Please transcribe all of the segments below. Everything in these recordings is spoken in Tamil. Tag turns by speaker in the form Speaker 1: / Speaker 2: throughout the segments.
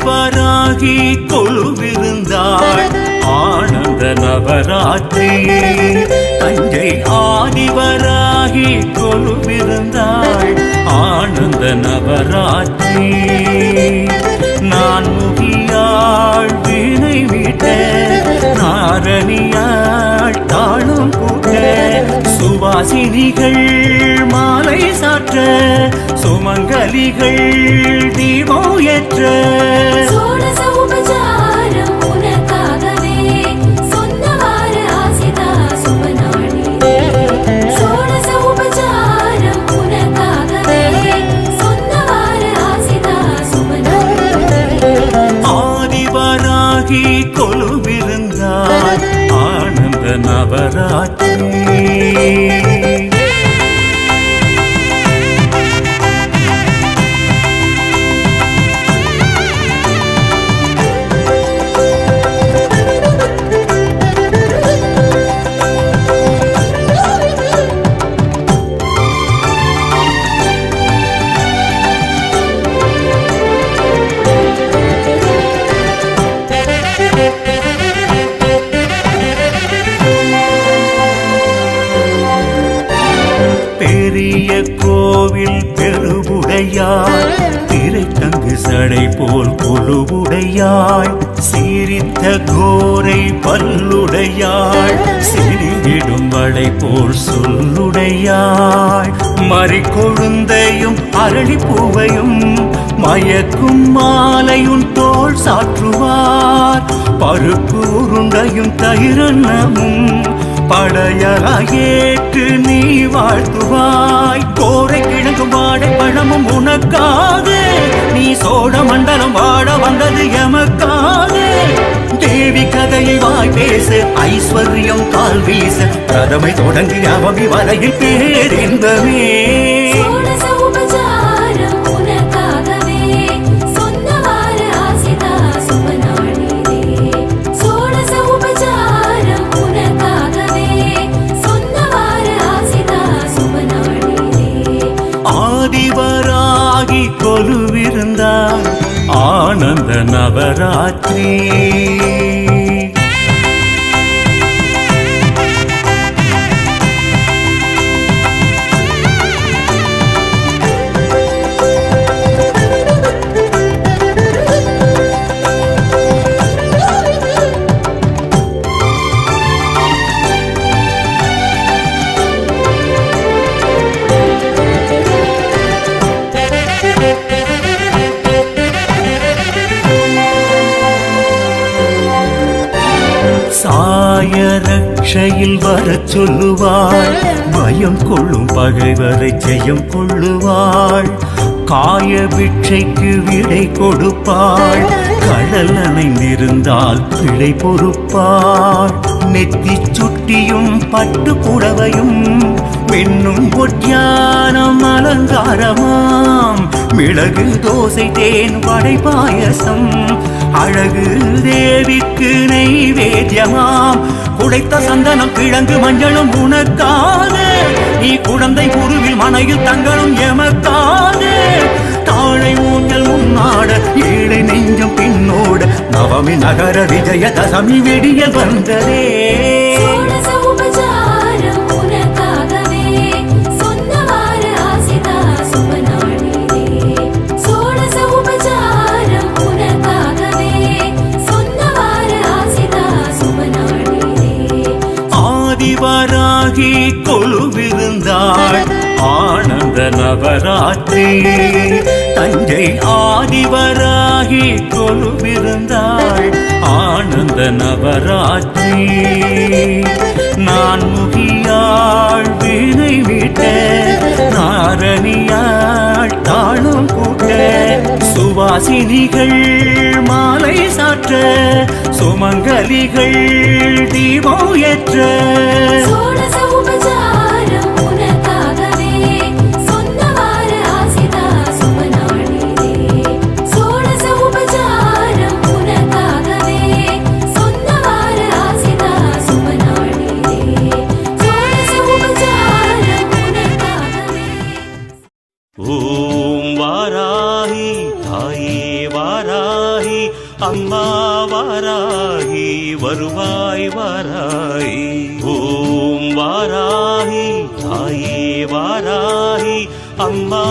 Speaker 1: ஆதிவராகி கொலுவிருந்தாள் ஆனந்த நவராத்திரி. தஞ்சை ஆதிவராகி கொலுவிருந்தாள் ஆனந்த நவராத்திரி. நான் முகியாள் வீணை மீட்ட நாரணியாள் தாளும் கூட்ட சுவாசினிகள் மாலை சாற்ற சுமங்கலிகள் தீபம் ஏற்ற ஆதிவராகி கொலுவிருந்தாள் ஆனந்த நவராத்திரி. பெரிய கோவில் பெருவுடையாள் திரைத்தங்கு சடை போல் கொலுவுடையாள் சீரித்த கோரை பல்லுடையாள் சிறிவிடும் வடை போல் சொல்லுடையாள் மறிக்கொழுந்தையும் அரளிப்பூவையும் மயக்கும் மாலையும் தோள் சாற்றுவார் பருப்பு உருண்டையும் தயிரன்னமும் படையலாயேற்று நீ வாழ்த்துவாய். கோரை கிழங்கும் வாடை பழமும் உனக்காக நீ சோழ மண்டலம் வாழ வந்தது எமக்காக. தேவி கதையை வாய் பேச ஐஸ்வர்யம் கால் வீச பிரதமை தொடங்கி அவமி வரையில் பேரின்பமே. ஆதிவராகி கொலுவிருந்தாள் ஆனந்த நவராத்திரி. சாயரட்சையில் வரச் சொல்லுவாள் பயம் கொள்ளும் பகைவரை ஜெயம் கொள்ளுவாள். காய பிட்சைக்கு விடை கொடுப்பாள் கடல் அணைந்திருந்தால் பிழை பொறுப்பாள். நெத்தி சுட்டியும் பட்டு புடவையும் பெண்ணும் பொற்யானம் அலங்காரமாம் மிளகு தோசை தேன் வடை பாயசம் அழகு தேவிக்கு நெய்வேத்தியமாம். குடைத்த சந்தனம் கிழங்கு மஞ்சளும் உனக்காக நீ குழந்தை குருவில் மனையில் தங்களும் எமக்காக. தாழை ஊஞ்சல் முன்னாட ஏழை நெஞ்சம் பின்னோட நவமி நகர விஜய தசமி வெடியல் வந்ததே. ஆதிவராகி கொலுவிருந்தாள் ஆனந்த நவராத்திரி. தஞ்சை ஆதிவராகி கொலுவிருந்தாள் ஆனந்த நவராத்திரி. நான் முகியாள் வீணை மீட்ட நாரணியாள் தாளும் கூட்ட சுவாசினிகள் மாலை சாற்ற சுமங்கலிகள் தீபம் ஏற்ற ஓம் வாராகி தாயே வாராகி அம்மா வாராகி வருவாய் வாராகி. ஓம் வாராகி தாயே வாராகி, அம்மா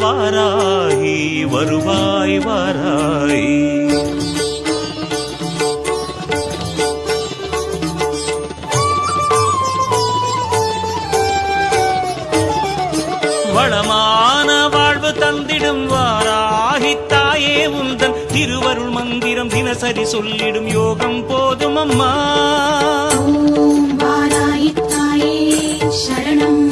Speaker 1: வாராகி வருவாய் வாராகி. வளமான வாழ்வு தந்திடும் வாராகி தாயே, உந்தன் திருவருள் மந்திரம் தினசரி சொல்லிடும் யோகம் போதும் அம்மா.
Speaker 2: ஓம் வாராகி தாயே சரணம்.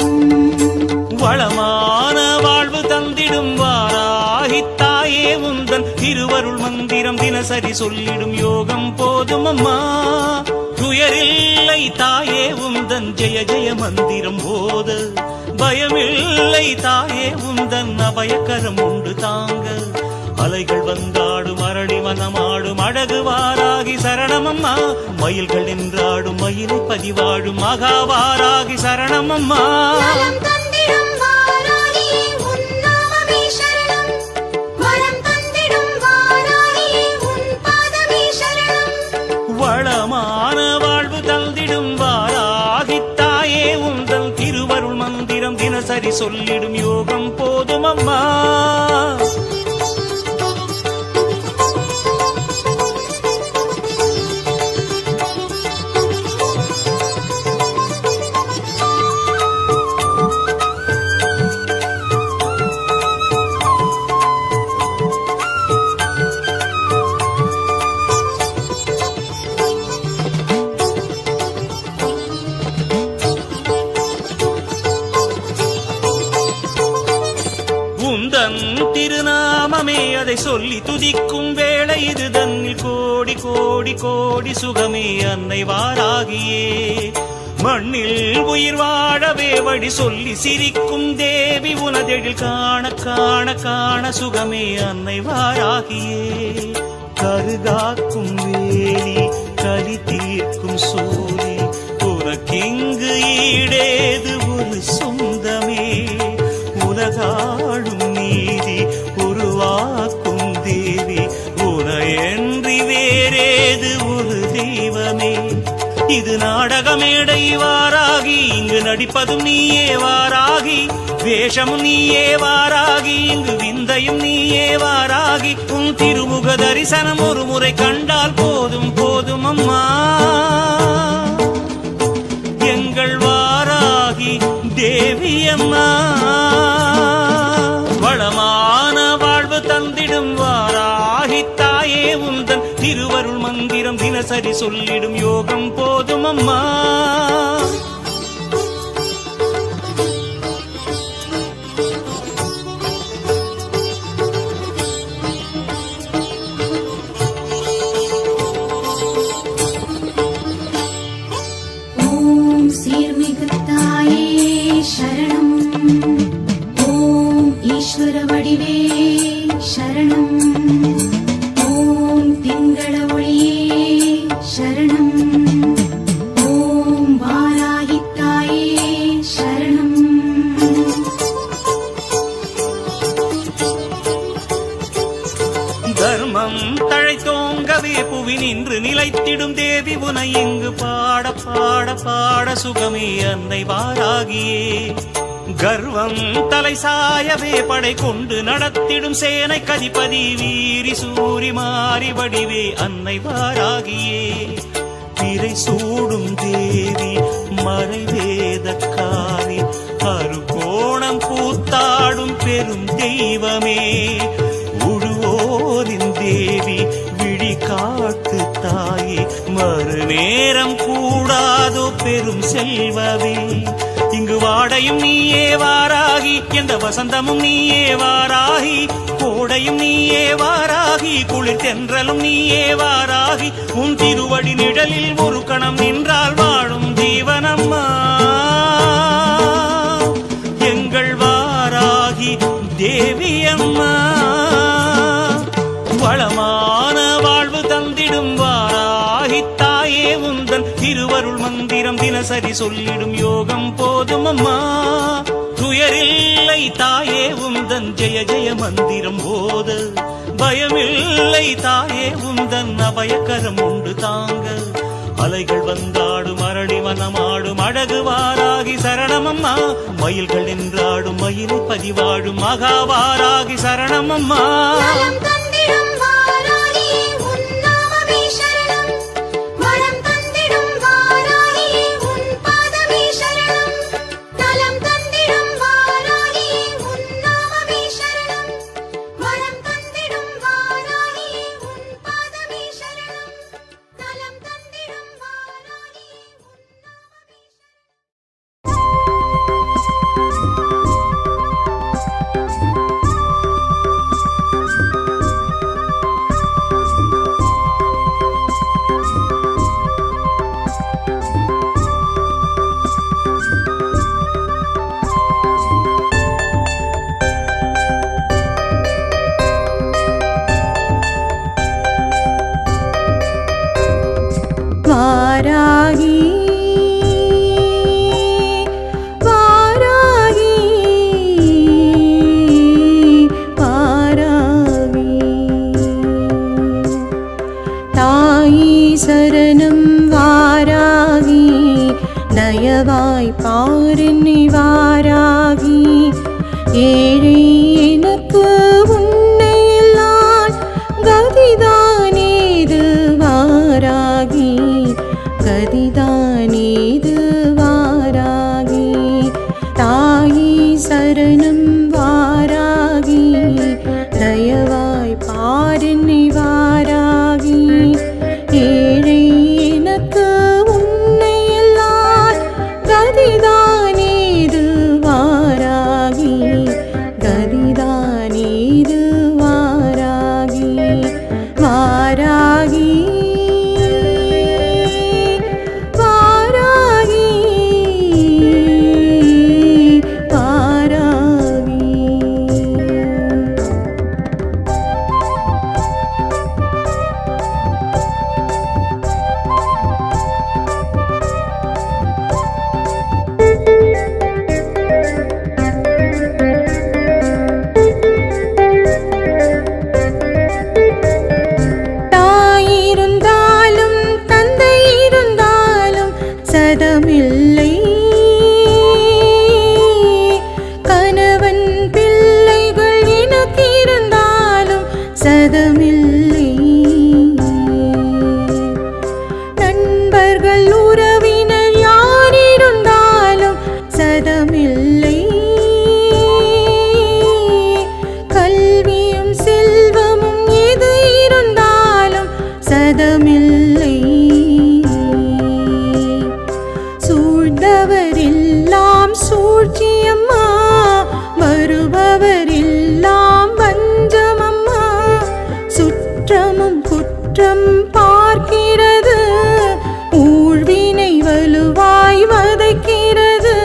Speaker 1: வளமான வாழ்வு தந்திடும் வாராகி தாயே, உந்தன் திருவருள் மந்திரம் தினசரி சொல்லிடும் யோகம் போதும் அம்மா. துயரில்லை தாயே உந்தன் ஜெய ஜெய மந்திரம் போத, பயமில்லை தாயே உந்தன் அபயக்கரம் உண்டு தாங்க. அலைகள் வந்தாடும் அரளி வனமாடும் அழகு வாராகி சரணமம்மா. மயில்கள் நின்றாடும் மயிலை பதிவாடும் மகாவாராகி சரணமம்மா.
Speaker 2: வரம் தந்திடும் வாராகியே உன் நாமமே சரணம். வரம் தந்திடும் வாராகியே உன் பாதமே சரணம்.
Speaker 1: வளமான வாழ்வு தந்திடும் வாராகி தாயே, உந்தன் திருவருள் மந்திரம் தினசரி சொல்லிடும் யோகம் போதும் அம்மா. உந்தன் திருநாமமே அதை சொல்லி துதிக்கும் வேளை இது தன்னில் கோடி கோடி கோடி சுகமே அன்னை வாராகியே. மண்ணில் உயிர் வாழவே வழி சொல்லி சிரிக்கும் தேவி உனதெழில் காண காண காண சுகமே அன்னை வாராகியே. கருகாக்கும் வேலி கலி தீர்க்கும் சூரி உனக்கிங்கு ஈடேது ஒரு சொந்தமே. உலகாடும் நீதி உருவாக்கும் தேவி உனையன்றி வேறேது ஒரு தெய்வமே. இது நாடகமேடை வாராகி, இங்கு நடிப்பதும் நீயே வாராகி. வேஷமும் நீயே வாராகி, இங்கு விந்தையும் நீயே வாராகி. உன் திருமுக தரிசனம் ஒரு முறை கண்டால் போதும் போதும் அம்மா. எங்கள் வாராகி தேவி அம்மா. வளமான வாழ்வு தந்திடும் வாராகி தாயே, உந்தன் திருவருள் மந்திரம் தினசரி சொல்லிடும் யோகம் போதும் அம்மா.
Speaker 2: ஓம் சீர்மிகு தாயே சரணம். ஓம் ஈஸ்வர வடிவே சரணம். ஓம் திங்கள ஒளியே சரணம். ஓம் வாராகி தாயே சரணம்.
Speaker 1: தர்மம் தழைத்தோங்கவே புவி நின்று நிலைத்திடும் தேவி உனை இங்கு பாட பாட பாட சுகமே அன்னை வாராகியே. கர்வம் தலை சாயவே படை கொண்டு நடத்திடும் சேனை கதிபதி வீரி சூரி மாறி வடிவே அன்னை வாராகியே. பிறை சூடும் தேவி மறைவேதக்காரி அருகோணம் பூத்தாடும் பெரும் தெய்வமே. உழுவோரின் தேவி விழி காட்டு தாயே, மறுநேரம் கூடாதோ பெரும் செல்வமே. இங்கு வாடையும் நீயே வாராகி, எந்த வசந்தமும் நீயே வாராகி. கோடையும் நீயே வாராகி, குளிர் தென்றலும் நீயே வாராகி. உன் திருவடி நிழலில் ஒரு கணம் நின்றால் வாழும் ஜீவனம்மா. எங்கள் வாராகி தேவி அம்மா. வளமான வாழ்வு தந்திடும் வாராகி தாயே, உந்தன் திருவருள் மந்திரம் தினசரி சொல்லிடும் யோகம் போதும் அம்மா. துயரில்லை தாயே உந்தன் ஜெய ஜெய மந்திரம் போத, பயமில்லை தாயே உந்தன் அபயக்கரம் உண்டு தாங்க. அலைகள் வந்தாடும் அரளி வனமாடும் அழகு வாராகி சரணமம்மா. மயில்கள் நின்றாடும் மயிலை பதிவாடும் மகாவாராகி சரணமம்மா.
Speaker 3: வாராகி வாராகி வாராகி தாயி சரணம் வாராகி தயவாய் பாருன்னி வாராகி ஏழை எனக்கு உன்னை எல்லாம் கதிதானேது வாராகி கதிதானேது வாராகி தாயி சரணம் வாராகி தயவாய் பாருன்னி வாராகி ஏழை எனக்கு உன்னை எல்லாம் கதிதானேது வாராகி கதிதானேது வாராகி வாராகி சதமில்லை கணவன் பிள்ளைகள் எனக்கு இருந்தாலும் சதமில்லை நண்பர்கள் உறவினர் யார் இருந்தாலும் சதமில்லை கல்வியும் செல்வமும் எது இருந்தாலும் சதமில்லை சூழ்ந்தவரெல்லாம் சூழ்ச்சியம்மா வருபவரெல்லாம் வஞ்சமம்மா சுற்றமும் குற்றம் பார்க்கிறது ஊழ்வினை வலுவாய் வதைக்கிறது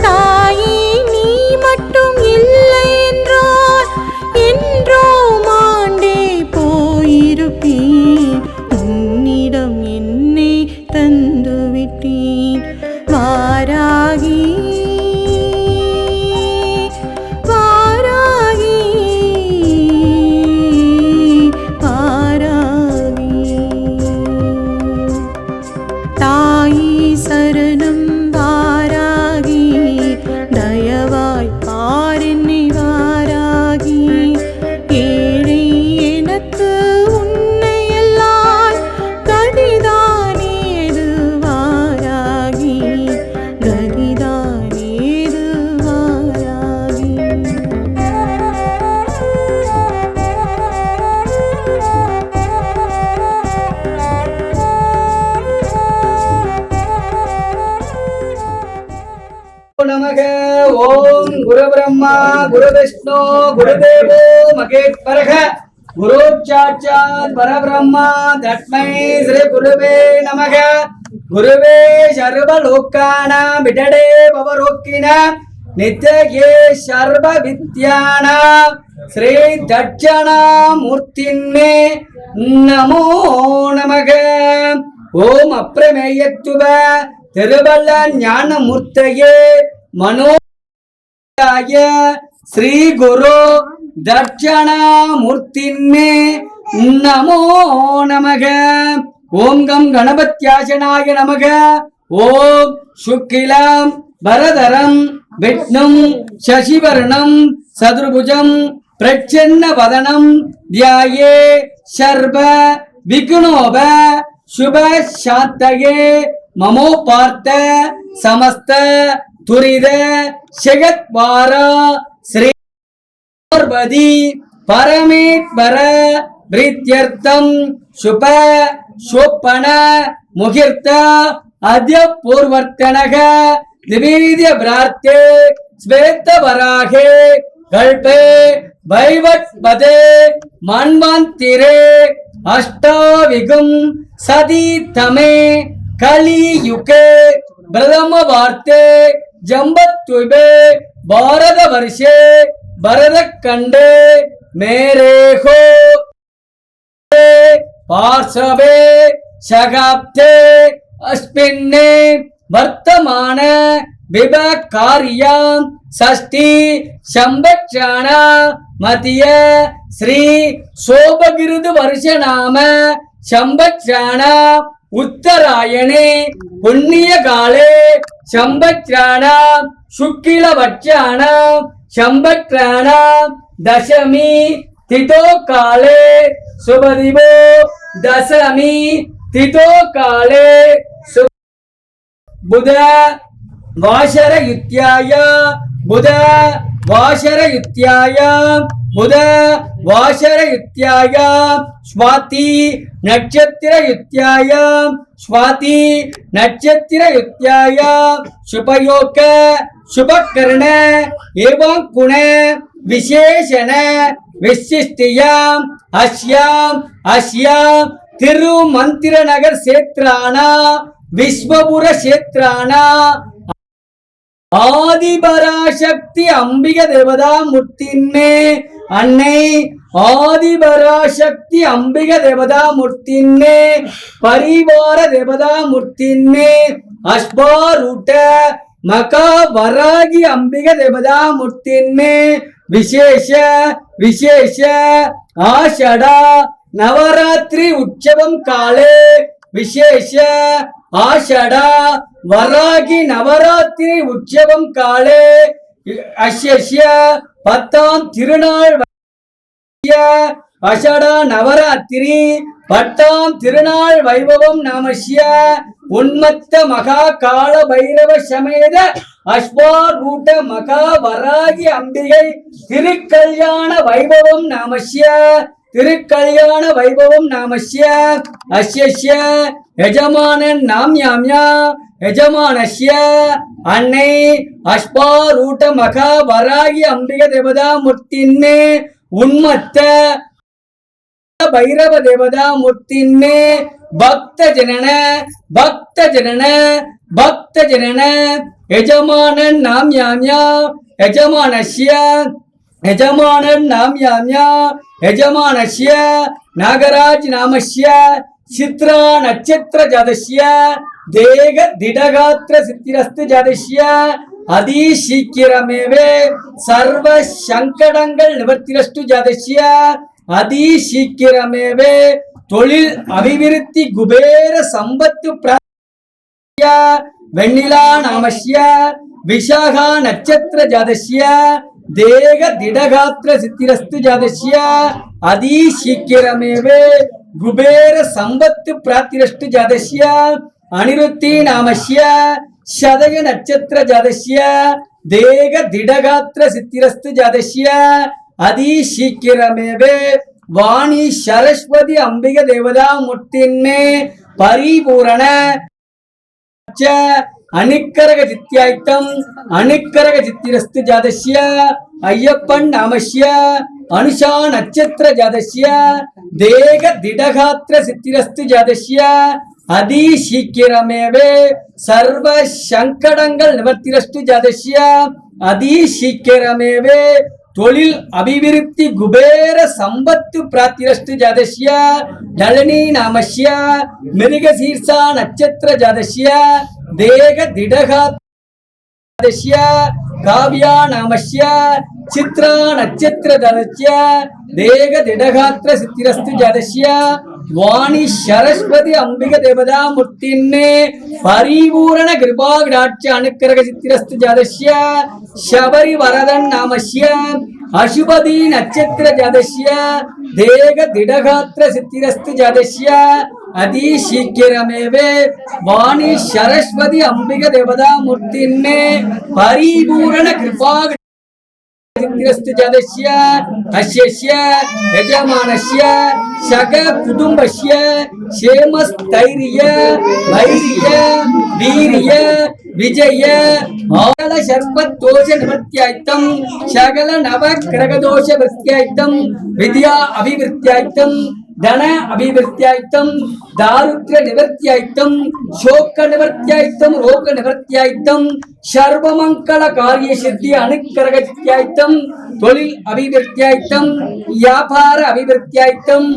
Speaker 3: தாயே நீ மட்டும் இல்லை என்றால் என்றோ மாண்டே போயிருப்பேன் உன்னிடம் என்னை தந்துவிட்டேன் வாராகி வாராகி வாராகி தாயி சரணம் வாராகி தயவாய் பாருன்னி வாராகி ஏழை எனக்கு உன்னை எல்லாம் கதிதானேது வாராகி கதிதானேது வாராகி
Speaker 4: நமக. ஓம் குரு பிரம்மா குரு விஷ்ணு குருதேவோ மகேஸ்வரக குரு சாட்சாத் பரபிரம்மா தஸ்மை ஸ்ரீ குருவே நமக. குருவே சர்வலோகானாம் விடடே பவரோக்கினாம் நித்யே சர்வ வித்யானாம் ஸ்ரீ தட்சணாமூர்த்தின்னே நமோ நமக. ஓம் அப்ரமேயத்துவ திருவல்ல ஞானமூர்த்தயே மனோய ஸ்ரீ குரு தட்சணாமூர்த்தின்னே நமோ நமக. ஓம் கம் கணபத்யாசனாய நமக. ஓம் சுக்கிலம் பரதரம் விஷ்ணும் சசிவர்ணம் சதுர்புஜம் பிரச்சன்ன வதனம் தியாயே சர்வ விக்னோப சுப சாத்தயே மமோ பார்த்த சமஸ்த துரித ஜெகத்வாரா ஸ்ரீ பார்வதி பரமேஸ்வர பிரீத்யர்த்தம் சுப சோப்பன முகிர்த்த அத்ய பூர்வர்த்தனக திவீர்ய பிரார்த்தே ஸ்வேத வராகே கல்பே வைவட்பதே மன்வந்திரே அஷ்டாவிகும் சதீதமே கலியுகே பிரதம வார்த்தே ஜம்பத்விபே பாரத வருஷே பரத கண்டே மேரேகோ பார்சவே சகாப்தே அஸ்மின்னே வர்த்தமான விபகாரியாம் சஷ்டி சம்பட்சாண மதிய ஸ்ரீ சோபகிருது வருஷநாம சம்பட்சாண உத்தராயணே புண்ணிய காலே சம்பட்சாண சுக்கிலவட்சாண சம்பட்சாண தசமி திதோ காலே சுபதிவோ தசமி திதோ காலே புத வாசர யுத்யாய புத வாசர யுத்யாய புத வாசர யுத்யாய ஸ்வாதி நட்சத்திர யுத்யாய ஸ்வாதி நட்சத்திர யுத்யாய சுபயோக சுபகர்ண ஏவம் குண விசேஷண விசிஷ்டியாம் அஸ்யாம் அஸ்யாம் திருமந்திர நகர் சேத்ரானா விஸ்வபுர சேத்ரானா ஆதிபராசக்தி அம்பிக தேவதா மூர்த்தின்னே அன்னை ஆதிபராசக்தி அம்பிக தேவதா மூர்த்தின்னே பரிவார தேவதா மூர்த்தின்னே அஸ்பாரூட்ட மகா வராகி அம்பிக தேவதா மூர்த்தின்னே விசேஷ விசேஷ ஆஷடா நவராத்திரி உற்சவம் காலே விசேஷ ஆஷடா வராகி நவராத்திரி உற்சவம் காலே அஸ்ய பத்தாம் திருநாள் அஷடா நவராத்திரி பத்தாம் திருநாள் வைபவம் நாமஸ்ய உன்மத்த மகா கால பைரவ சமேத அஸ்வாரூட மகா வராகி அம்பிகை திருக்கல்யாண வைபவம் நாமஸ்ய திருக்கல்யாண வைபவம் நாமஸ்ய அஸ்ய யஜமானன் நாம்யாம்யா யஜமானஸ்ய அன்னை அஸ்வாரூட மகா வராகி அம்பிக தேவதா மூர்த்தின்னே உன்மத்த பைரவ தேவதா மூர்த்தின்னே பக்த ஜனன பக்த ஜனன பக்த ஜனன யஜமானன் நாம்யாம்யா யஜமானஸ்ய யஜமானன் நாம்யாம்யா யஜமானஸ்ய நாகராஜ் நாமஸ்ய சித்ரா நட்சத்திர ஜாதஸ்ய தேக திடகாத்திர சித்திரஸ்து ஜாதஸ்ய அதிசீக்கிரமேவே சர்வ சங்கடங்கள் நிவர்த்திரஸ்து ஜாதஸ்ய அதிசீக்கிரமேவே தொழில் அபிவிருத்தி குபேர சம்பத்து பிராப்திய வெண்ணிலா நாமஸ்ய விசாகா நட்சத்திர ஜாதஸ்ய தேக திடகாத்திர சித்திரஸ்து ஜாதஸ்ய அதிசீக்கிரமேவே குபேர சம்பத்து பிராப்திரஸ்து ஜாதஸ்ய அனிருத்தி நாமஸ்ய சதய நட்சத்திர ஜாதஸ்ய தேக திடகாத்திர சித்திரஸ்து ஜாதஸ்ய அதிசீக்கிரமேவே வாணி சரஸ்வதி அம்பிக தேவதா மூர்த்தின்னே பரிபூரண அனுக்கரக சித்தியாய்த்தம் அனுக்கரக சித்திரஸ்து ஜாதஸ்ய ஐயப்பன் நாமஸ்ய அனுஷா நட்சத்திர ஜாதஸ்ய தேக திடகாத்திர சித்திரஸ்து ஜாதஸ்ய அதிசீக்கிரமேவே சர்வ சங்கடங்கள் நிவர்த்திரஸ்து ஜாதஸ்ய அதிசீக்கிரமேவே தொழில் அபிவிருத்தி குபேர சம்பத்து பிராப்திரஸ்து ஜாதஸ்ய நளினி நாமஸ்ய மிருகசீர்ஷா நட்சத்திர ஜாதஸ்ய தேக திடகாத்ய काव्या नामस्य चित्रा नक्षत्र दलस्य देग दिडगात्र सिद्धिरस्तु जातस्य वाणी सरस्वती अंबिक देवता मूर्तिन्ने परिपूर्ण कृपाकटाक्ष अनुग्रह सिद्धिरस्तु जातस्य शबरी वरदन नामस्य अशुभदी नक्षत्र जातस्य देग दिडगात्र सिद्धिरस्तु जातस्य अति शीघ्रमेव वाणी सरस्वती अंबिक देवता मूर्तिन्ने परिपूर्ण कृपाकटाक्ष सिद्धिरस्तु जातस्य अस्य यजमानस्य शक कुटुंबस्य क्षेमस्थैर्य वैर्य वीर्य विजय सकल सर्पदोष निवृत्त्यार्थं सकल नवग्रह दोष निवृत्त्यार्थं विद्या अभिवृद्ध्यार्थं धन अभिवृद्ध्यार्थं दारिद्र्य निवृत्त्यार्थं शोक निवृत्त्यार्थं रोग निवृत्त्यार्थं सर्वमंगल कार्य सिद्धि अनुग्रह सिद्ध्यार्थं தொழில் அபிவிருத்தியாய்த்தம் வியாபார அபிவிருத்தியாய்த்தம்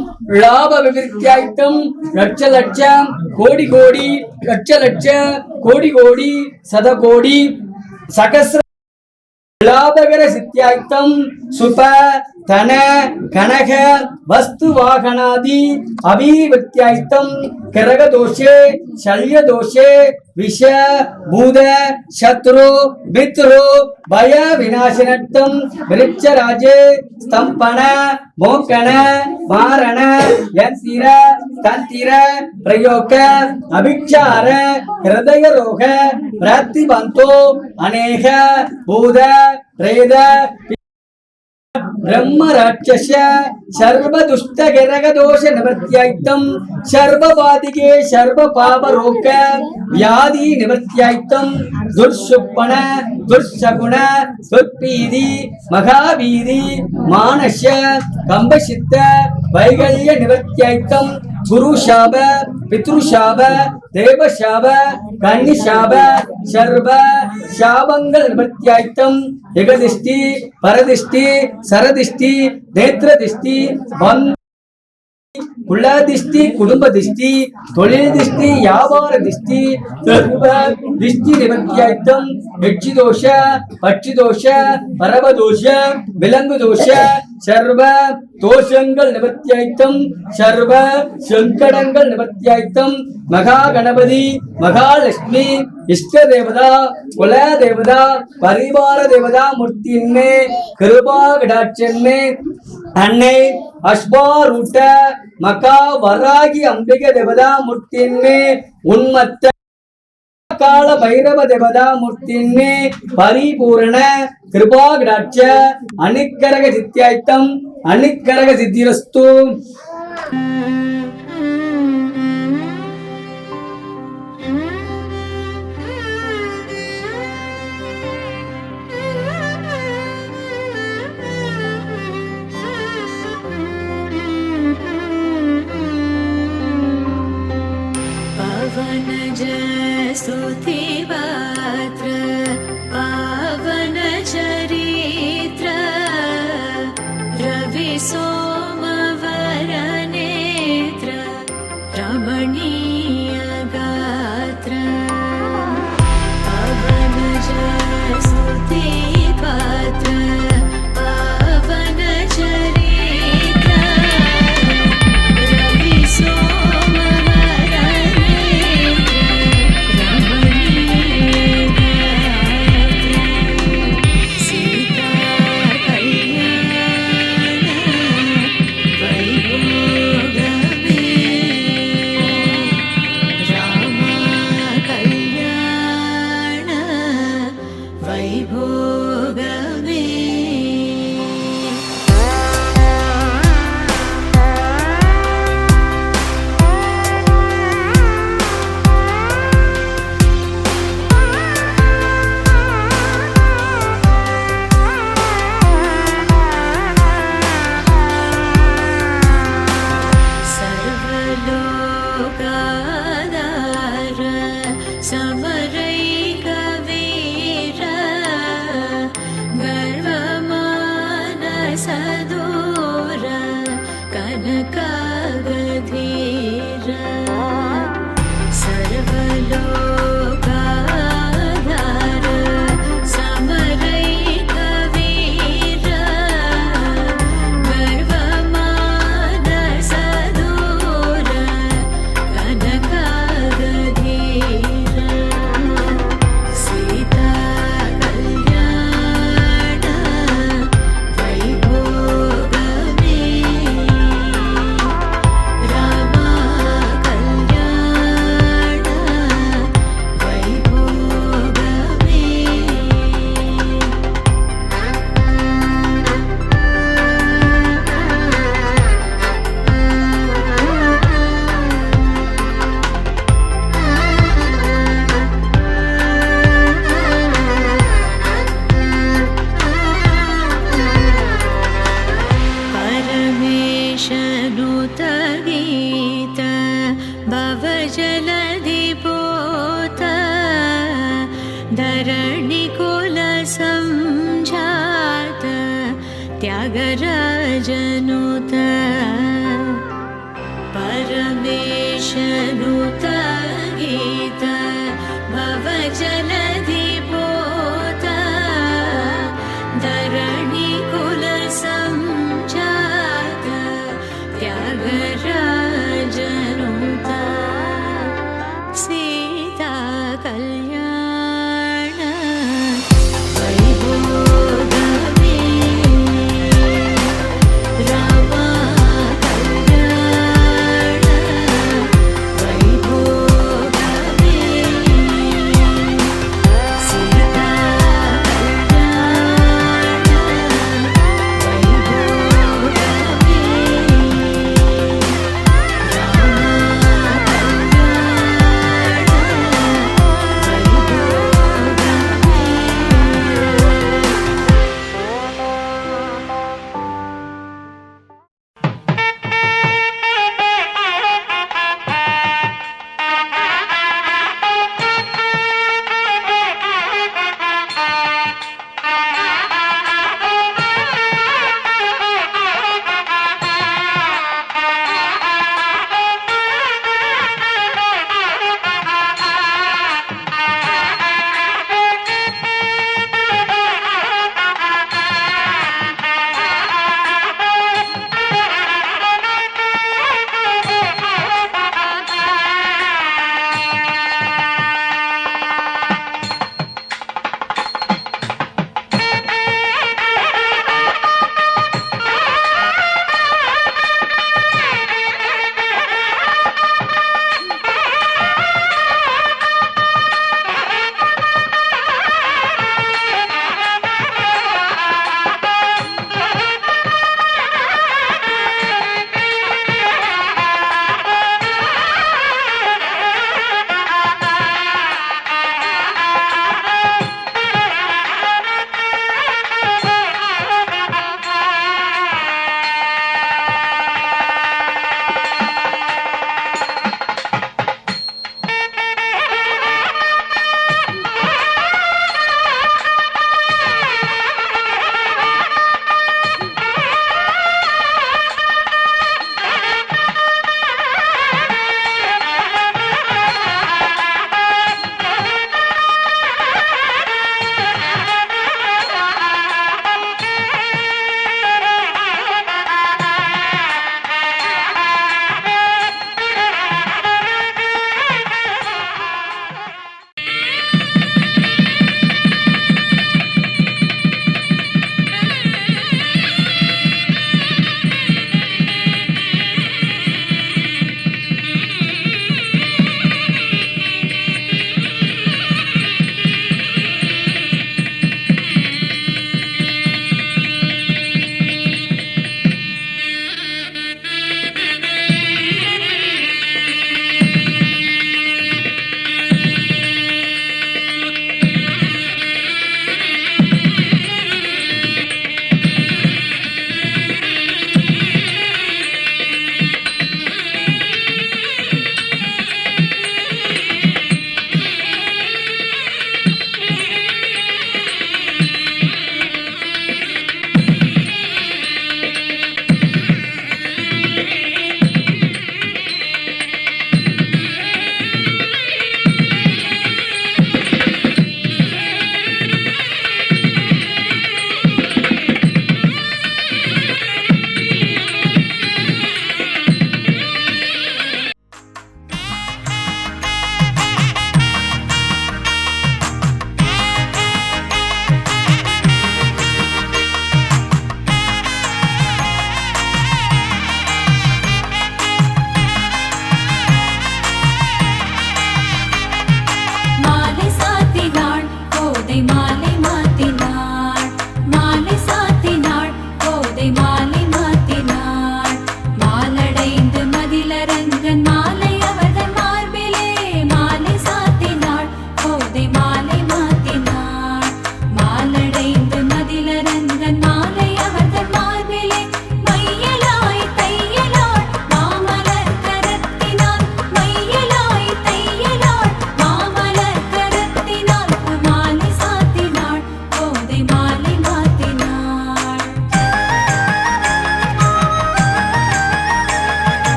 Speaker 4: லாப அபிவிருத்தியாய்த்தம் லட்ச லட்சம் கோடி கோடி லட்ச லட்ச கோடி கோடி சதகோடி சகஸ்ர லாபகர சித்தியாய்த்தம் சுப தன கனக வஸ்து வாகனாதி அபிவிருத்தியாய்த்தம் கிரக தோஷே சல்ய தோஷே விஷ பூத சத்ரு மித்ரு பய விநாசனத்தம் விருட்சராஜே ஸ்தம்பன மோக்கண மாரண யந்திர தந்திர பிரயோக அபிச்சார ஹிருதய ரோக பிராத்திபந்தோ அநேக பூத பிரேத ब्रह्म राक्षस सर्व दुष्ट गिरग दोष निवृत्त्यार्थं सर्व बाधिके सर्व पाप रोग व्याधि निवृत्त्यार्थं दुर्शुपन दुर्शगुण दुर्पीति महावीरि मानस कंबसिद्ध वैगल्य निवृत्त्यार्थं गुरु शाप पितृशाप देव शाप कन्नि शाप सर्व शापंगल निवृत्त्यार्थं जगदिष्टि परदिष्टि सरदिष्टि नेत्रदिष्टि कुलदिष्टि कुटुंब दिष्टि தொழில் दिष्टि व्यापार दिष्टि सर्व दिष्टि निवृत्त्यार्थं यक्षि दोष पक्षि दोष परव दोष विलंगु दोष सर्व दोषंगल निवृत्त्यार्थं सर्व संकटंगल निवृत्त्यार्थं महागणपति महालक्ष्मी इष्ट देवता कुल देवता परिवार देवता मूर्तिन्ने कृपा कटाक्षन्ने अन्ने अश्वारूढ़ मका वरागी अंबिक देवता मूर्तिन्ने उन्मत्त काल भैरव देवता मूर्तिन्ने परिपूर्ण कृपा कटाक्ष अनुग्रह सिद्ध्यार्थं अनुग्रह सिद्धिरस्तु
Speaker 2: स्तुतिपात्र पावन चरित्र रवि सोमवर नेत्र रमणीय गात्र पावन स्तुतिपात्र पावन चरित्र रवि सोमवर सीता कल्याण परमेशनुतगीत भवजलधिपोत धरणिकुलसंजात त्यागराजनुत परमेशनुतगीत भवजलधिपोत धरणिकुलसंजात त्यागराजनुत सीता कल्याण वैभोगमे राम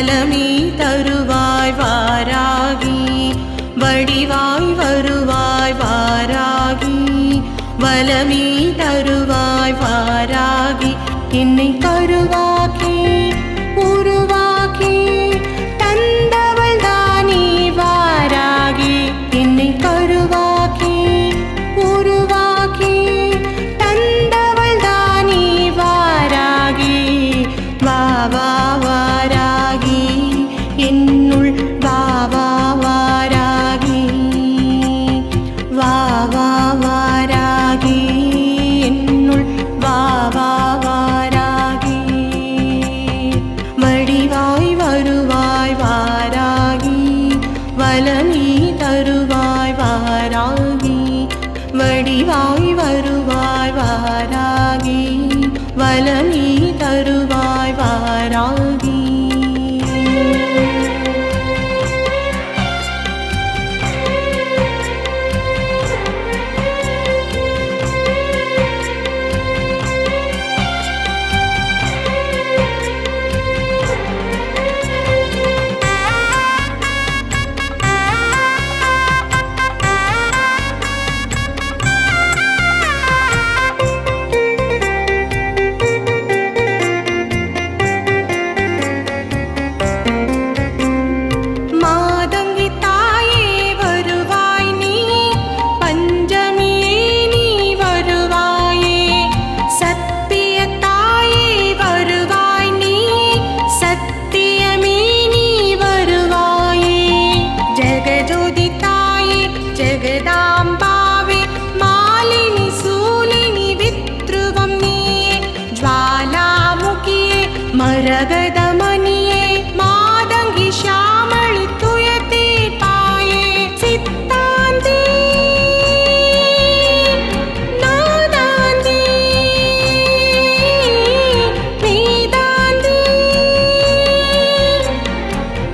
Speaker 3: வலமே தருவாய் வாராகி வடிவாய் வருவாய் வாராகி வலமே தருவாய் வாராகி என்னை கருவாக்கி உருவாக்கி தந்தவள் தானே வாராகி என்னை கருவாக்கி உருவாக்கி தந்தவள் தானே வாராகி வா வா வாராகி என்னுள் வா வா வாராகி வா வா வாராகி என்னுள் வா வா வாராகி வடிவாய் வருவாய் வாராகி வலமே தருவாய் வாராகி வடிவாய் வருவாய் வாராகி வலமே தருவாய் வாராகி மாதங்கி தாயே வருவாய் நீ பஞ்சமியே நீ வருவாயே சத்திய தாயே வருவாய் நீ சத்தியமே நீ வருவாயே ஜெகஜோதி தாயே ஜெகதாம்பாவே மாலினி சூலினி வித்ருவம் நீயே ஜ்வாலாமுகியே மரகதமணியே மாதங்கி ஷாமளி துயதே பாயே சித்தாந்தி நாதாந்தி வேதாந்தி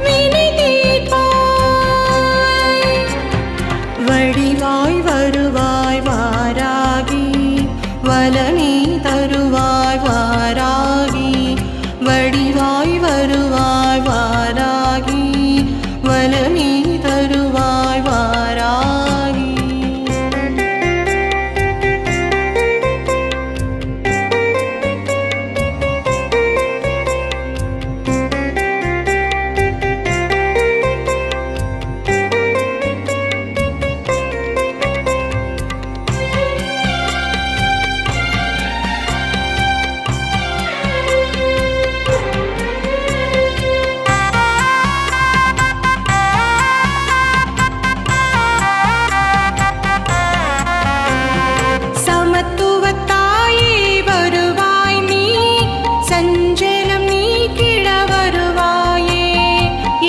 Speaker 3: வினிதே பாய் வடிவாய் வருவாய் வாராகி வலமே தருவாய் வாராகி வடிவாய் வருவாய் வாராகி வலமே தருவாய் வாராகி சமத்துவத்தாயே வருவாய் நீ சஞ்சலம் நீக்கிட வருவாயே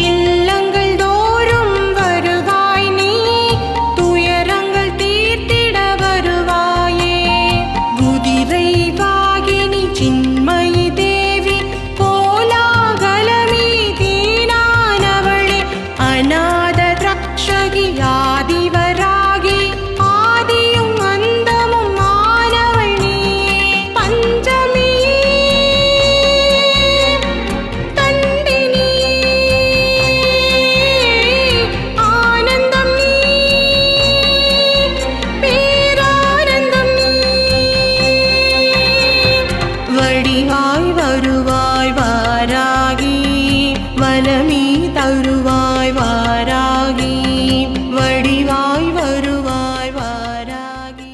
Speaker 3: இல்லங்கள் தோறும் வருவாய் நீ துயரங்கள் தீர்த்திட வருவாயே குதிரை வாகினி சின்மயி தேவி கோலாகலமே தீனானவளே அநாத ரக்ஷகி ஆதிவராகி ஆதியும் அந்தமும் ஆனவள் நீயே பஞ்சமியே தண்டினியே ஆனந்தம் நீ பேரானந்தம் நீ வடிவாய் வருவாய் வாராகி வலமே தருவாய் வாராகி வடிவாய் வருவாய் வாராகி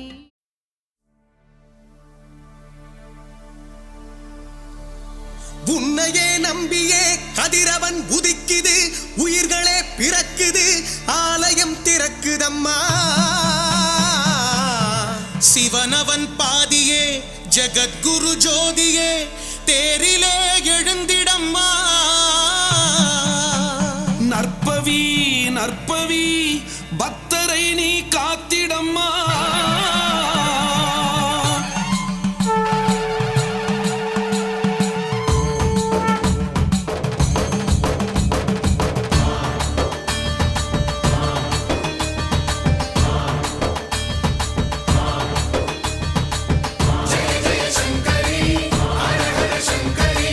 Speaker 5: உன்னையே நம்பியே கதிரவன் உதிக்குது உயிர்களே பிறக்குது ஆலயம் திறக்குதம்மா சிவனவன் பாதியே ஜகத்குரு ஜோதியே தேரிலே எழுந்திடம்மா
Speaker 6: நற்பவி நற்பவி பக்தரை நீ காத்திடம்மா
Speaker 5: ஜெய ஜெய சங்கரி ஹர ஹர சங்கரி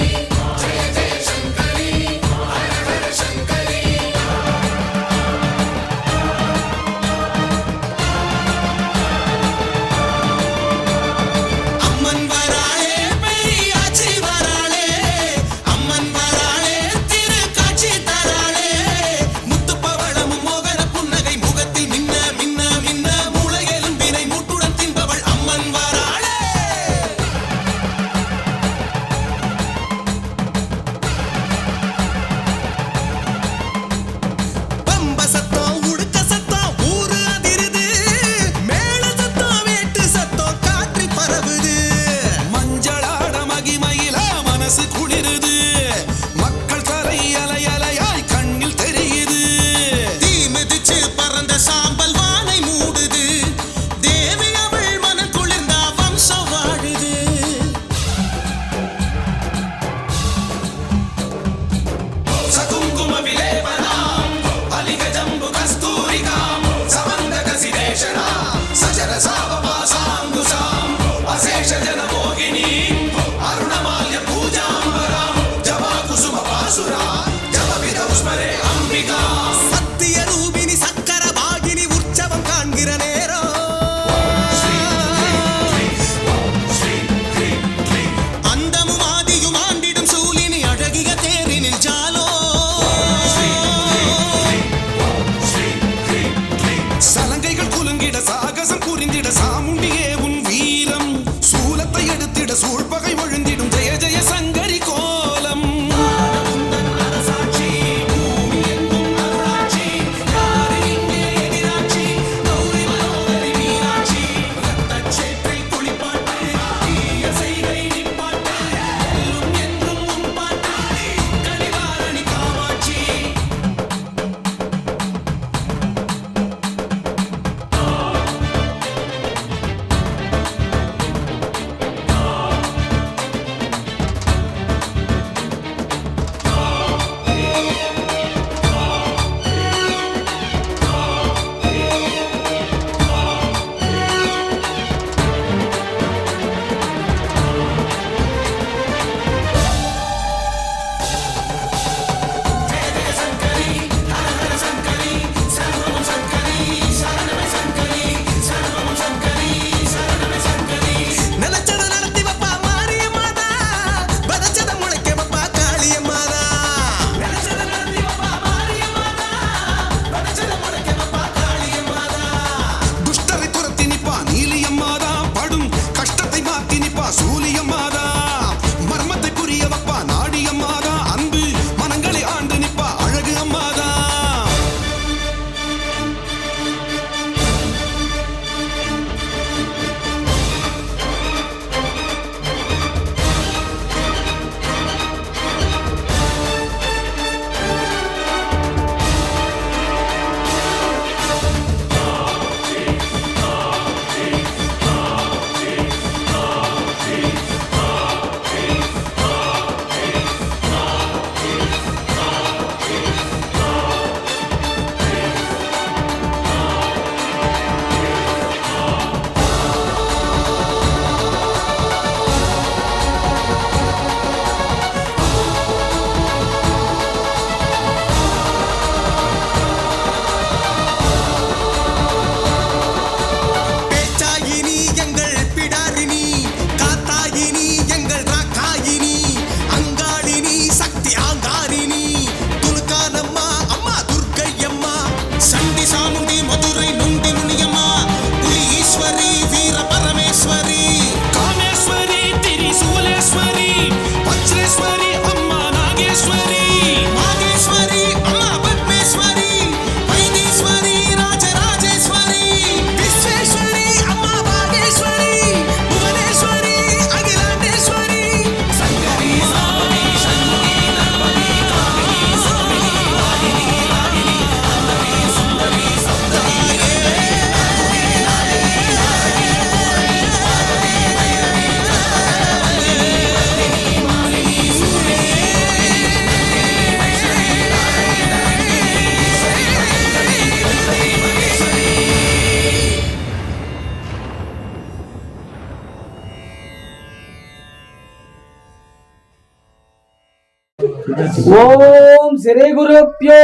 Speaker 4: ஓம் ஸ்ரீ குருப்யோ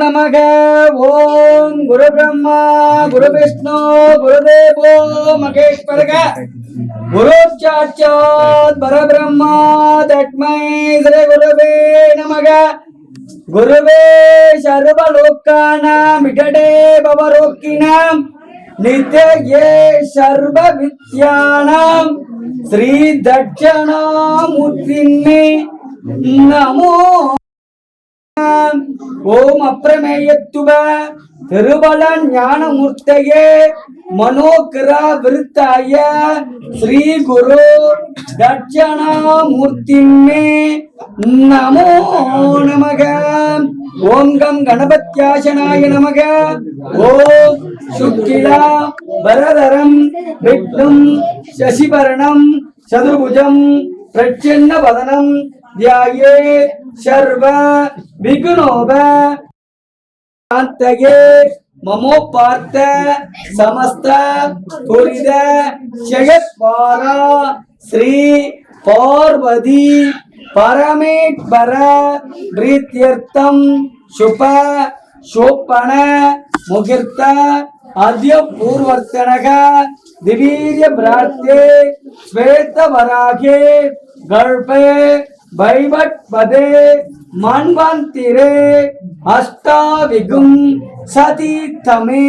Speaker 4: நமக. ஓம் குரு பிரம்மா குரு விஷ்ணு குருதேவோ மகேஸ்வரக. குரு சாட்சாத் பரபிரம்மா தஸ்மை ஸ்ரீ குருவே நமக. குருவே சர்வலோகானாம் இடடே பவரோக்கினாம் நித்யே சர்வ வித்யானாம் ஸ்ரீ தட்சணாமூர்த்திமே நமோ. ஓம் அப்ரமேயத்துவ திருபல ஞானமூர்த்தயே மனோகிரா விருத்தாய ஸ்ரீ குரு தட்சணாமூர்த்திமே நமோ நமக. ஓம் கம் கணபத்யாசனாய நமக. ஓம் சுக்கிலா வரதரம் விஷ்ணும் சசிவரணம் சதுர்புஜம் பிரச்சன்ன வதனம் தியாயே சர்வ விகுணோப சாந்தயே மமோபார்த்த சமஸ்த துரித ஜெகத்வாரா ஸ்ரீ பார்வதி பரமேஸ்வர பிரீத்யர்த்தம் சுப சோப்பன முகூர்த்த அத்ய பூர்வர்த்தனக திவீர்ய பிரார்த்தே ஸ்வேத வராகே கல்பே வைவட்பதே மன்வந்திரே அஷ்டாவிகும் சதி தமே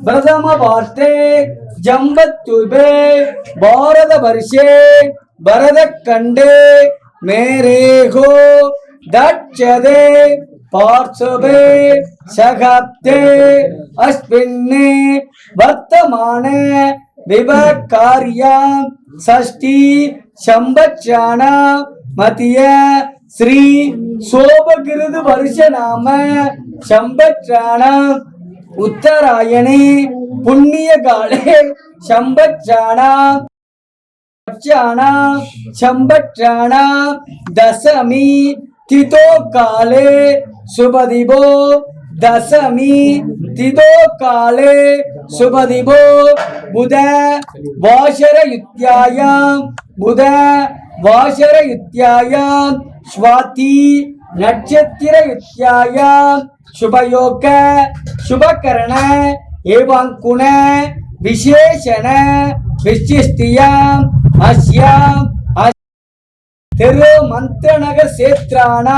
Speaker 4: பிரதம வார்த்தே ஜம்பத்துபே பாரத வருஷே பரத கண்டே மேரேகோ தட்சதே பார்சவே சகாப்தே அஸ்வின்னே வர்த்தமான விவகாரியாம் ஷஷ்டி சம்பச்சான மத்திய ஸ்ரீ சோபகிருது வருஷ நாம சம்பச்சான உத்தராயணே புண்ணிய காலே சம்பச்சானா சம்பச்சானா தசமி திதோ காலே சுபதிபோ தசமி திதோ காலே சுபதிபோ புத வாசர யுத்யாயாம் புத வாசர யுத்யாயாம் ஸ்வாதி நட்சத்திர யுத்யாயாம் சுபயோக சுபகரண ஏவாங்குண விசேஷண விசிஷ்டியாம் அஸ்யாம் திரு மந்திரநகர் சேத்ரானா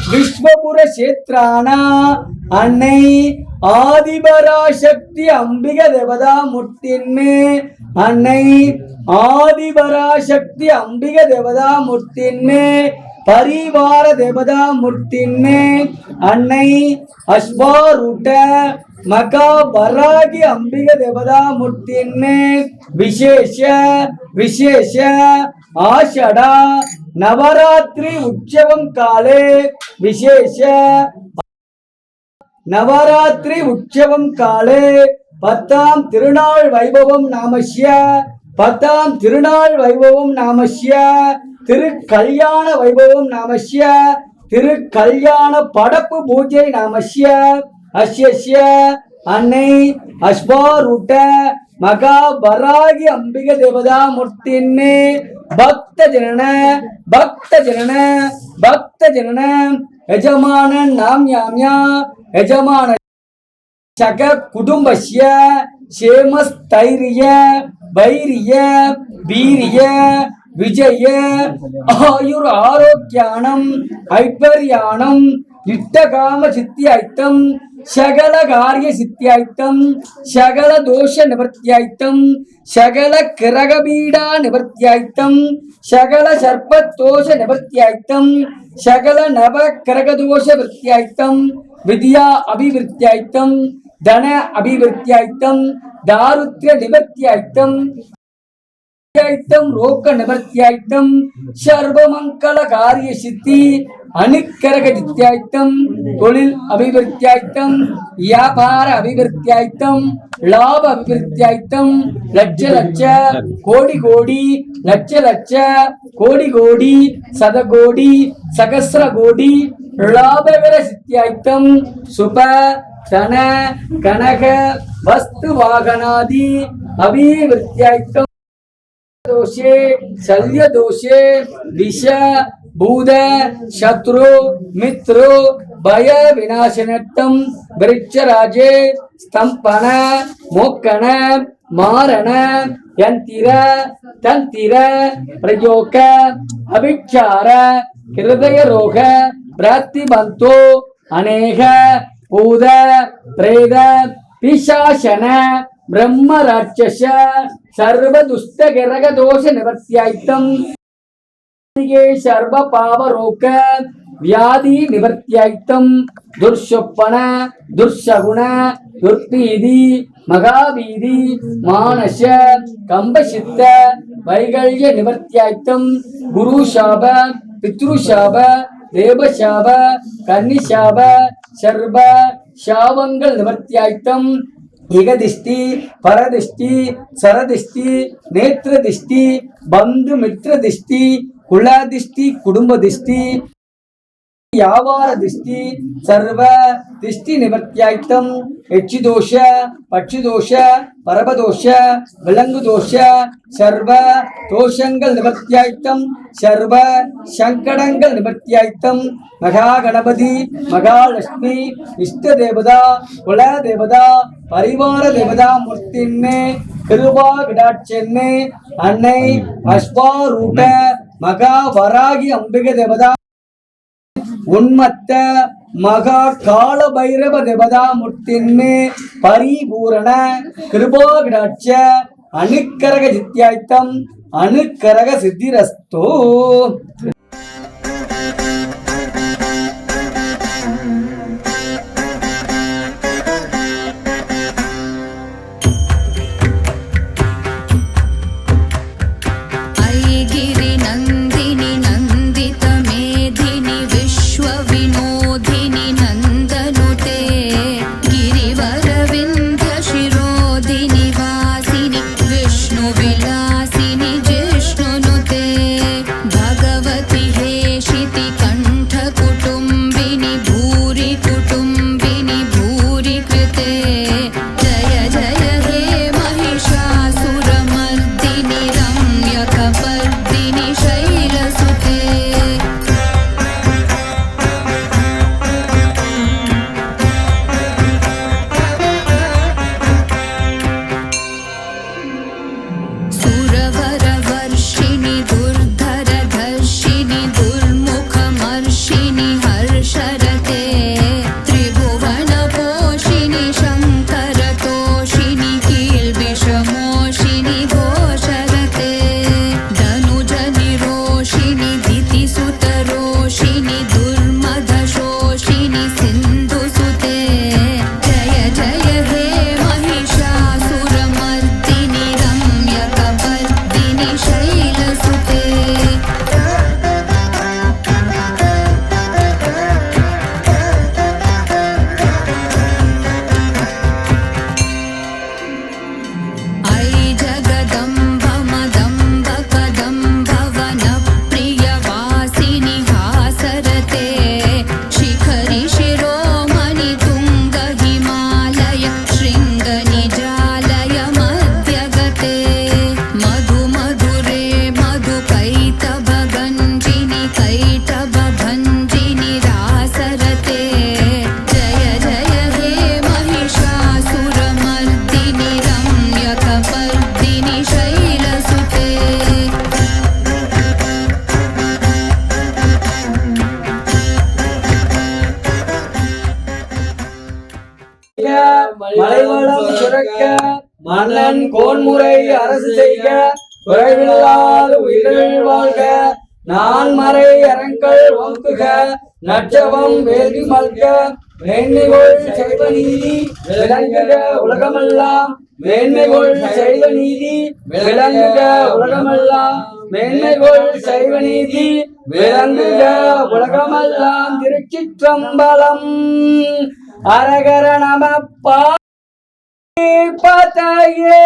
Speaker 4: விஸ்வபுர சேத்ரானா அன்னை ஆதிபராசக்தி அம்பிக தேவதா முட்டின்மே அன்னை ஆதிபராசக்தி அம்பிக தேவதா முட்டின்மே பரிவார தேவதா முட்டின்மே அன்னை அஸ்வாரூட்ட மகாபராகி அம்பிக தேவதா முட்டின்மே விசேஷ விசேஷ ஆஷடா நவராத்திரி உற்சவம் காலே விசேஷ நவராத்திரி உற்சவம் காலே பத்தாம் திருநாள் வைபவம் நாமஸ்ய பத்தாம் திருநாள் வைபவம் நாமஸ்ய திரு கல்யாண வைபவம் நாமஸ்ய திரு கல்யாண படப்பு பூஜை நாமஸ்ய அஸ்ய அன்னை அஸ்வாரூட்ட மகாபராகி அம்பிக தேவதா முட்டின்மே பக்த ஜனன யஜமானன் நாம் யாம்யா யஜமான சக குடும்பஸ்ய சேமஸ்தைரிய வைரிய வீரிய விஜய ஆயுர் ஆரோக்கியானம் ஐஸ்வர்யானம் இஷ்டகாம சித்தியாய்த்தம் சகல காரிய சித்தியாய்த்தம் சகல தோஷ நிவர்த்தியாய்த்தம் சகல கிரகபீடா நிவர்த்தியாய்த்தம் சகல சர்ப்பதோஷ நிவர்த்தியாய்த்தம் சகல நவ கிரகதோஷ விருத்தியாய்த்தம் வித்யா அபிவிருத்தியாய்த்தம் தன அபிவிருத்தியாய்த்தம் தாருத்ய நிவர்த்தியாய்த்தம் ரோக நிவர்த்தியாய்த்தம் சர்வமங்கல காரிய சித்தி அனுக்கரக நித்தியாய்த்தம் தொழில் அபிவிருத்தியாய்த்தம் வியாபார அபிவிருத்தியாய்த்தம் லாப அபிவிருத்தியாய்த்தம் லட்ச லட்ச கோடி கோடி லட்ச லட்ச கோடி கோடி சதகோடி சகசிர கோடி லாபகர சித்தியாய்த்தம் சுப தன கனக வஸ்து வாகனாதி அபிவிருத்தியாய்த்தம் दोषे शल्य दोषे विष भूत शत्रु मित्रो भय विनाशनत्तम वृक्षराजे स्तंपन मोक्कन मारण यंतिर तंतिर प्रयोग अभिक्षार हृदय रोग प्रतिबंतो अनेक भूत प्रेत पिशाचन ब्रह्म राक्षस सर्व दुष्ट गिरग दोष निवर्त्यायितम सर्व पाव रोग व्याधि निवर्त्यायितम दुर्शोपन दुर्शगुण दुर्पीति महावीधि मानस कंबशित्त वैगल्य निवर्त्यायितम गुरुशाप पितृशाप देवशाप कन्निशाप सर्व शावंगल निवर्त्यायितम इगदिष्टि परदिष्टि सरदिष्टि नेत्रदिष्टि बंधु मित्रदिष्टि कुलादिष्टि कुटुंबदिष्टि व्यापार दिष्टि सर्व दिष्टि निवर्त्यायितम यक्षिदोष पक्षिदोष परपदोष विलंगुदोष सर्व दोषंगल निवर्त्यायितम सर्व संकटंगल निवर्त्यायितम महागणपति महालक्ष्मी इष्ट देवता कुल देवता परिवार देवता मूर्तिन्ने कृपा विडाक्षन्ने अन्नै अश्वारूढ़ मगा वरागी अंबिके देवता उन्मत्त महा काल भैरव देवता मूर्तिन्मे परिपूर्ण कृपा विडाक्ष अनुकरग जित्यायितम अनुकरग सिद्धिरस्तु மலைவளம் சுரக்க மன்னன் கோன்முறை அரசு செய்க குறைவில்லாத உயிர்கள் வாழ்க நான் மறை அரங்கள் ஓங்குக நற்றவம் வேள்வி மல்க மேன்மைகொள் செய்வ நீதி விளங்குக உலகமெல்லாம் மேன்மைகொள் செய்வ நீதி விளங்குக உலகமெல்லாம் மேன்மைகொள் செய்வ நீதி விளங்குக உலகமெல்லாம் திருச்சிற்றம்பலம் அரகர நம பார்வதியே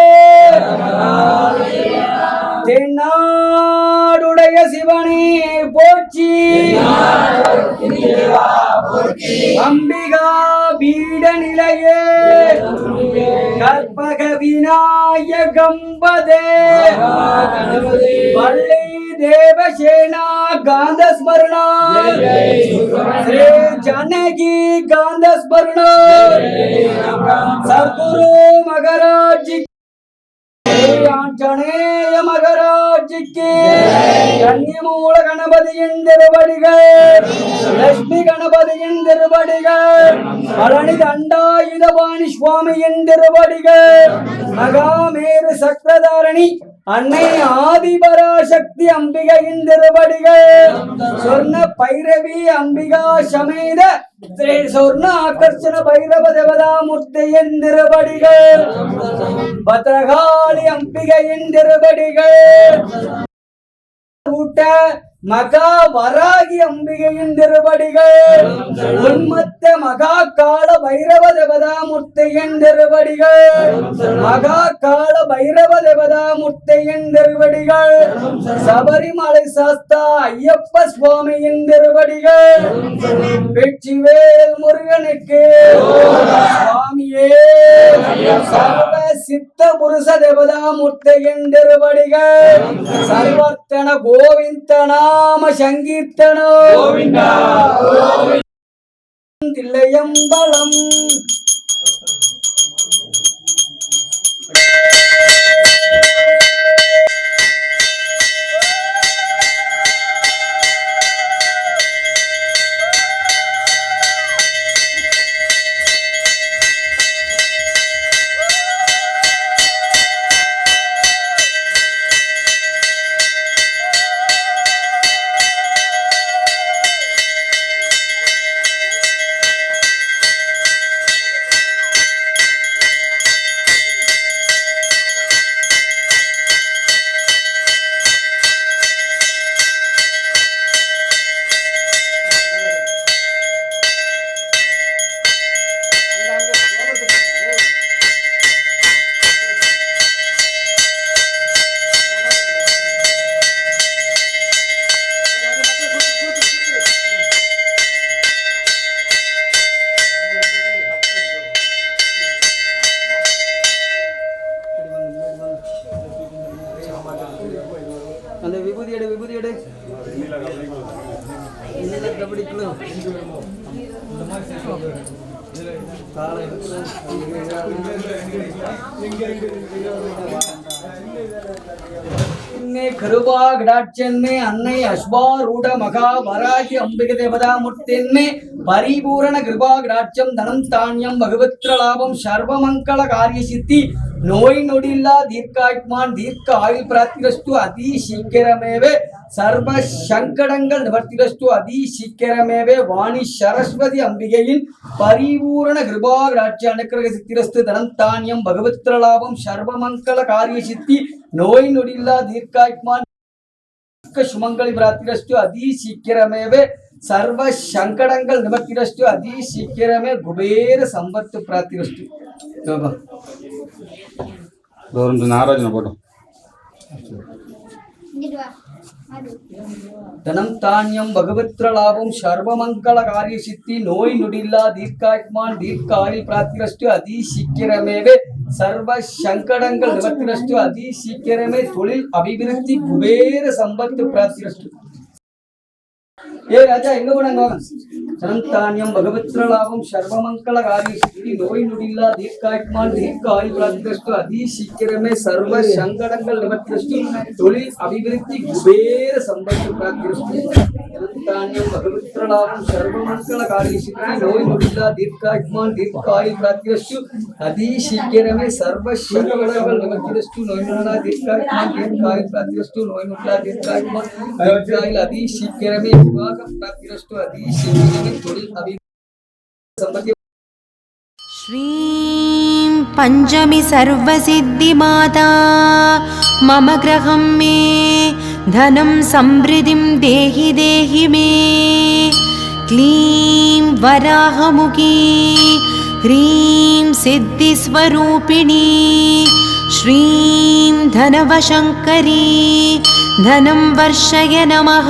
Speaker 4: தென்னாடுடைய சிவனே போற்றி அம்பிகா பீட நிலையே கற்பக கனக விநாயகம்பதே வள்ளி தேவசேனா காந்த ஸ்மரணா ஸ்ரீ ஜானகி காந்த ஸ்மரணா சத்குரு மகாராஜ் ஆஞ்சநேய மகாராஜிக்கு கன்னிமூல கணபதியின் திருவடிகள் லட்சுமி கணபதியின் திருவடிகள் பழனி தண்டாயுதபாணி சுவாமியின் திருவடிகள் மகாமேரு சக்கரதாரணி அன்னை ஆதிபராசக்தி அம்பிகையின் திருவடிகள் சொர்ண பைரவி அம்பிகா சமேத ஸ்ரீ சொர்ண ஆகர்ஷண பைரவ தேவதா மூர்த்தியின் திருவடிகள் பத்ரகாளி அம்பிகையின் திருவடிகள் மகா வராகி அம்பிகையின் திருவடிகள் உன்மத்த மகா கால பைரவ தேவதா மூர்த்தியின் திருவடிகள் மகா கால பைரவ தேவதா மூர்த்தியின் திருவடிகள் சபரிமலை சாஸ்தா ஐயப்ப சுவாமியின் திருவடிகள் வெற்றிவேல் முருகனுக்கு சுவாமியே சர்வ சித்த புருஷ தேவதா மூர்த்தியின் திருவடிகள் சர்வர்த்தன கோவிந்தனா சங்கீர்த்தனோ தில்லையம்பலம் அந்த விபூதி எடு கருபாகடாட்சன்மே அன்னை அஸ்வாரூட மகா வராகி அம்பிகை தேவதா மூர்த்தின்மே பரிபூரண கிருபாகடாட்சம் தனம் தானியம் பகவத்ர லாபம் சர்வமங்கள காரிய சித்தி நோய் நொடில்லா தீர்க்காயுமான் தீர்க்க ஆயுள் பிராப்திரஸ்து அதி சீக்கிரமேவே சர்வ சங்கடங்கள் நிவர்த்திரஸ்து அதி சீக்கிரமேவே வாணி சரஸ்வதி அம்பிகையின் பரிபூரண கிருபாகடாட்சி அனுக்கிரக சித்திரஸ்து தனம் தானியம் பகவத்ர லாபம் சர்வமங்கள காரிய சித்தி நோய் நொடில்லா தீர்க்காயுமான் சுமங்கலி பிராப்திரஸ்து அதி சீக்கிரமேவே சர்வ சங்கடங்கள் நிவர்த்திரஸ்து அதி சீக்கிரமே குபேர சம்பத்து பிராப்திரஸ்து
Speaker 7: நாராஜன போட்டோம்
Speaker 4: தனம் தானியம் பகவத்ர லாபம் சர்வமங்கள காரிய சித்தி நோய் நொடில்லா தீர்க்காயுமான் தீர்க்க ஆயுள் பிராப்திரஸ்து அதி சீக்கிரமேவே சர்வ சங்கடங்கள் நிவர்த்திரஸ்து அதி சீக்கிரமே தொழில் அபிவிருத்தி குபேர சம்பத்து பிராப்திரஸ்து ஏ ராஜா எங்க போனாங்க தனந்தானியம் பகவத்ர லாபம் சர்வமங்கள காரிய சித்தி நோய் நொடில்லா தீர்க்காயுமான் தீர்க்க ஆயுள் பிராப்திரஸ்து அதி சீக்கிரமே சர்வ சங்கடங்கள் நிவர்த்திரஸ்து தொழில் அபிவிருத்தி குபேர சம்பத்து பிராப்திரஸ்து தனந்தானியம் பகவத்ர லாபம் சர்வமங்கள காரிய சித்தி நோய் நொடில்லா தீர்க்காயுமான் தீர்க்க ஆயுள் பிராப்திரஸ்து அதி சீக்கிரமே சர்வ சங்கடங்கள் நிவர்த்திரஸ்து நோய் நொடில்லா தீர்க்காயுமான் தீர்க்க ஆயுள் பிராப்திரஸ்து நோய் நொடில்லா தீர்க்காயுமான் தீர்க்க ஆயுள் அதி சீக்கிரமே प्राप्तिरस्तु अतिशीघ्रमे தொழில் அபிவிருத்தி
Speaker 3: श्रीं पंचमी सर्वसिद्धिमाता मम गृहं मे धनं समृद्धिं देहि देहि मे क्लीं वराहमुखी ह्रीं सिद्धिस्वरूपिणी श्रीं धनवशङ्करी धनं वर्षय नमः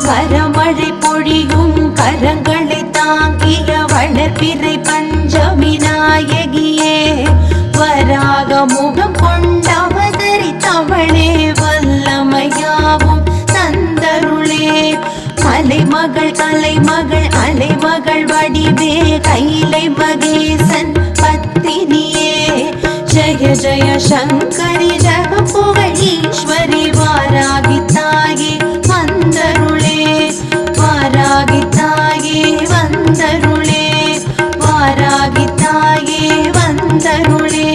Speaker 3: வரமழை பொழியும் கரங்களை தாங்கிய வளர்பிறை பஞ்சமி மகள் அலைமகள் அலைமகள் வடிவே கைலை மகேசன் பத்தினியே ஜய ஜய சங்கரி ஜக புகழ் ஈஸ்வரி வாராகி தாயே வந்தருளே வாராகி தாயே வந்தருளே வாராகி தாயே வந்தருளே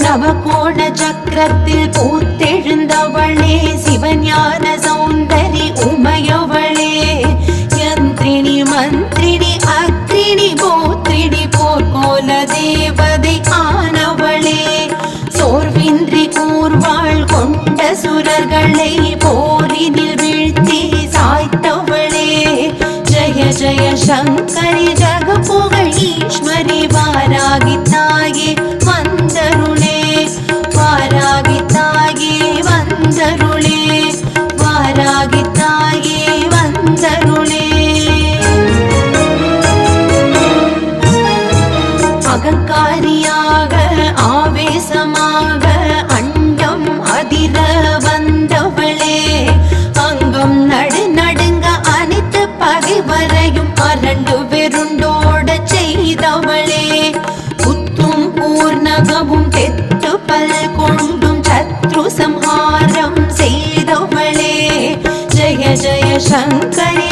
Speaker 3: நவகோண சக்கரத்தில் பூத்தெழுந்தவளே சிவஞான சௌந்தரி உமையவளே யந்திரிணி மந்திரிணி அக்ரிணி கோத்ரிணி போர்க்கோல தேவதை ஆனவளே சோர்வின்றி கூர்வாள் கொண்ட சுரர்களை போரினில் வீழ்த்தி சாய்த்தவளே ஜய ஜய சங்கரி ஜக புகழ் ஈஸ்வரி வாராகி தாயே வந்தருளே வாராகி தாயே வந்தருளே வாராகி தாயே வந்தருளே அகங்காரியாக ஆவேசமாக அண்டம் அதிர வந்தவளே அங்கம் நடு நடுங்க அனைத்து பகைவரையும் அரண்டு வெருண்டோட செய்தவளே புத்தும் பூர்ணகமும் தெத்து பல் கொண்டும் சத்ரு சம்ஹாரம் செய்தவளே ஜய ஜய சங்கரி